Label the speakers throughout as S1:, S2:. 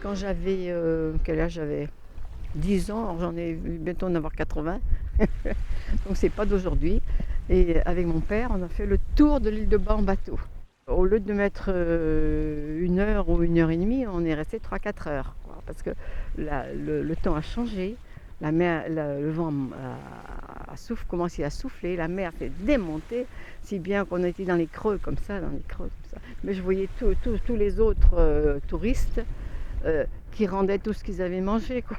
S1: quand j'avais, quel âge j'avais? 10 ans, alors j'en ai bientôt en avoir 80, donc c'est pas d'aujourd'hui. Et avec mon père, on a fait le tour de l'île de Bas en bateau. Au lieu de mettre 1 heure ou 1 heure et demie, on est resté 3-4 heures, quoi, parce que le temps a changé, la mer, le vent commencé à souffler, la mer s'est démontée, si bien qu'on était dans les creux comme ça, Mais je voyais tous les autres touristes qui rendaient tout ce qu'ils avaient mangé, quoi,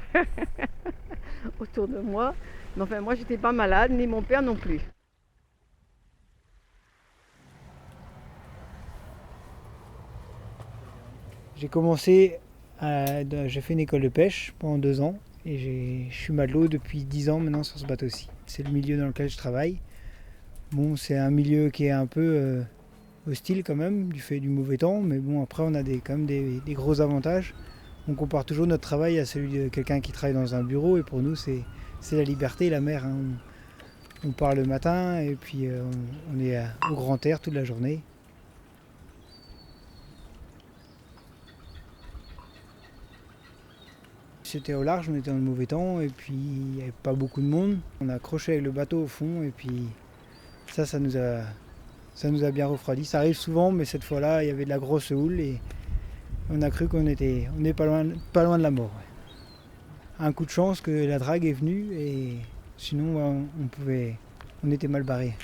S1: autour de moi. Mais enfin, moi, j'étais pas malade, ni mon père non plus.
S2: J'ai fait une école de pêche pendant 2 ans et je suis matelot depuis 10 ans maintenant sur ce bateau-ci. C'est le milieu dans lequel je travaille. Bon, c'est un milieu qui est un peu hostile quand même, du fait du mauvais temps, mais bon, après on a quand même des gros avantages. On compare toujours notre travail à celui de quelqu'un qui travaille dans un bureau et pour nous c'est la liberté et la mer, hein. On part le matin et puis on est au grand air toute la journée. C'était au large, on était dans le mauvais temps et puis il n'y avait pas beaucoup de monde. On a accroché avec le bateau au fond et puis ça nous a bien refroidi. Ça arrive souvent, mais cette fois-là, il y avait de la grosse houle et on a cru qu'on n'est pas loin de la mort. Ouais. Un coup de chance que la drague est venue et sinon on était mal barré.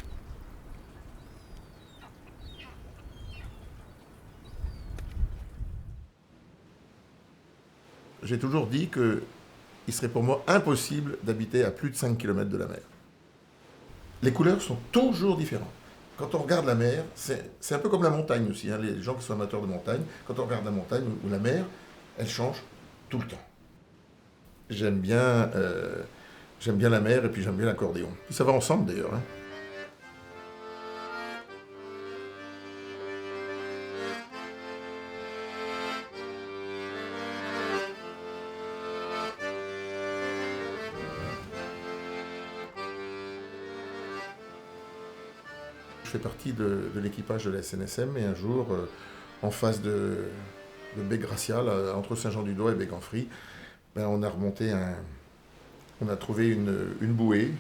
S3: J'ai toujours dit qu'il serait pour moi impossible d'habiter à plus de 5 km de la mer. Les couleurs sont toujours différentes. Quand on regarde la mer, c'est un peu comme la montagne aussi, hein, les gens qui sont amateurs de montagne, quand on regarde la montagne ou la mer, elle change tout le temps. J'aime bien la mer et puis j'aime bien l'accordéon. Puis ça va ensemble d'ailleurs, hein. Je fais partie de l'équipage de la SNSM et un jour, en face de Baie-Gracia, entre Saint-Jean-du-Doigt et Béganfry, on a trouvé une bouée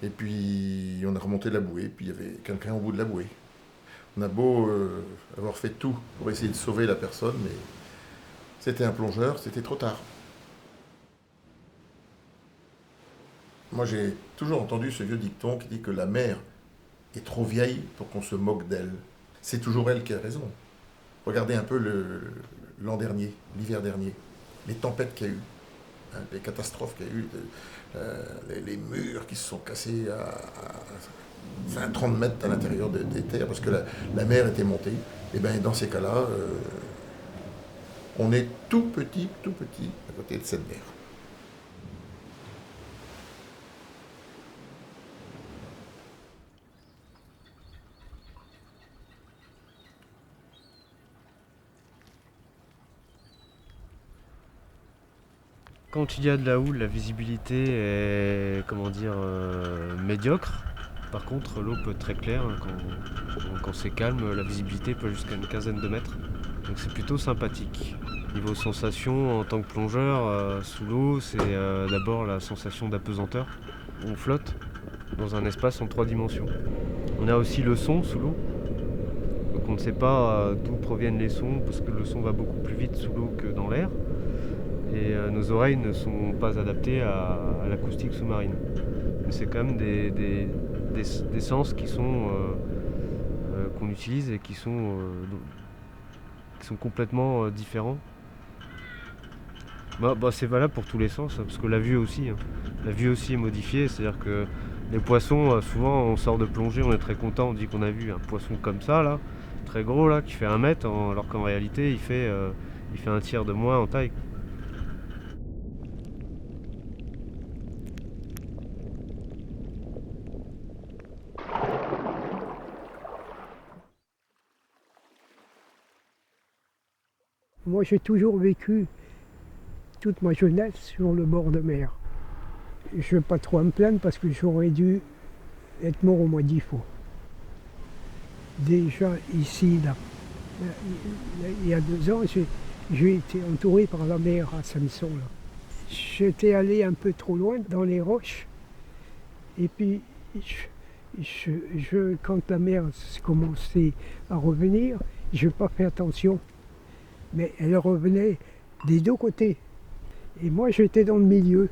S3: et puis on a remonté la bouée, puis il y avait quelqu'un au bout de la bouée. On a beau avoir fait tout pour essayer de sauver la personne, mais c'était un plongeur, c'était trop tard. Moi j'ai toujours entendu ce vieux dicton qui dit que la mer est trop vieille pour qu'on se moque d'elle. C'est toujours elle qui a raison. Regardez un peu l'an dernier, l'hiver dernier, les tempêtes qu'il y a eu, hein, les catastrophes qu'il y a eu, les murs qui se sont cassés à 30 mètres à l'intérieur des terres parce que la mer était montée. Et bien dans ces cas-là, on est tout petit à côté de cette mer.
S4: Quand il y a de la houle, la visibilité est, médiocre. Par contre, l'eau peut être très claire. Quand c'est calme, la visibilité peut jusqu'à une quinzaine de mètres. Donc c'est plutôt sympathique. Niveau sensation, en tant que plongeur, sous l'eau, c'est d'abord la sensation d'apesanteur. On flotte dans un espace en 3 dimensions. On a aussi le son sous l'eau. Donc on ne sait pas d'où proviennent les sons, parce que le son va beaucoup plus vite sous l'eau que dans l'air. Et nos oreilles ne sont pas adaptées à l'acoustique sous-marine. Mais c'est quand même des sens qui sont qu'on utilise et qui sont complètement différents. C'est valable pour tous les sens, parce que la vue aussi. Hein. La vue aussi est modifiée, c'est-à-dire que les poissons, souvent on sort de plongée, on est très content, on dit qu'on a vu un poisson comme ça, là, très gros, là, qui fait 1 mètre, alors qu'en réalité il fait 1/3 de moins en taille.
S5: Moi, j'ai toujours vécu toute ma jeunesse sur le bord de mer. Je ne vais pas trop me plaindre parce que j'aurais dû être mort au moins 10 fois. Déjà ici, là, il y a 2 ans, J'ai été entouré par la mer à Samson. Là. J'étais allé un peu trop loin dans les roches. Et puis, quand la mer commençait à revenir, je n'ai pas fait attention. Mais elle revenait des deux côtés. Et moi, j'étais dans le milieu.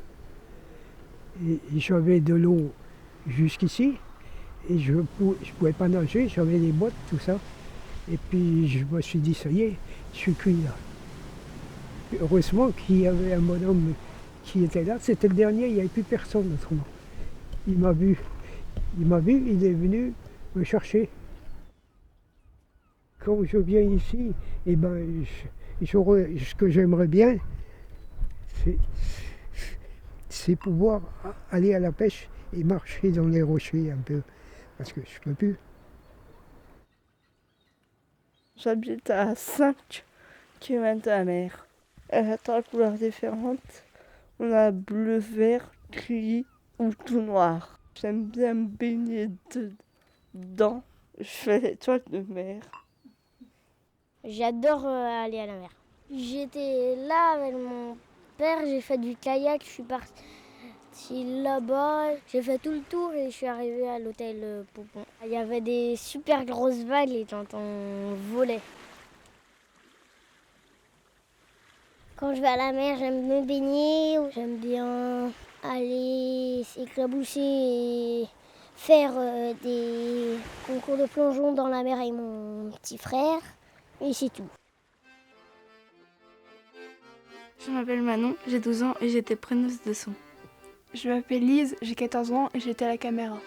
S5: Et j'avais de l'eau jusqu'ici. Et je ne pouvais pas nager, j'avais les bottes, tout ça. Et puis, je me suis dit, ça y est, je suis cuit là. Heureusement qu'il y avait un bonhomme qui était là. C'était le dernier, il n'y avait plus personne autrement. Il m'a vu, il est venu me chercher. Quand je viens ici, eh ben, ce que j'aimerais bien, c'est pouvoir aller à la pêche et marcher dans les rochers un peu, parce que je ne peux plus.
S6: J'habite à 5 km de la mer. Elle a 3 couleurs différentes. On a bleu, vert, gris ou tout noir. J'aime bien me baigner dedans. Je fais l'étoile de mer.
S7: J'adore aller à la mer. J'étais là avec mon père, j'ai fait du kayak, je suis partie là-bas. J'ai fait tout le tour et je suis arrivée à l'hôtel Poupon. Il y avait des super grosses vagues et on volait. Quand je vais à la mer, j'aime me baigner, j'aime bien aller s'éclabousser et faire des concours de plongeon dans la mer avec mon petit frère. Et c'est tout.
S8: Je m'appelle Manon, j'ai 12 ans et j'étais preneuse de son.
S9: Je m'appelle Lise, j'ai 14 ans et j'étais à la caméra.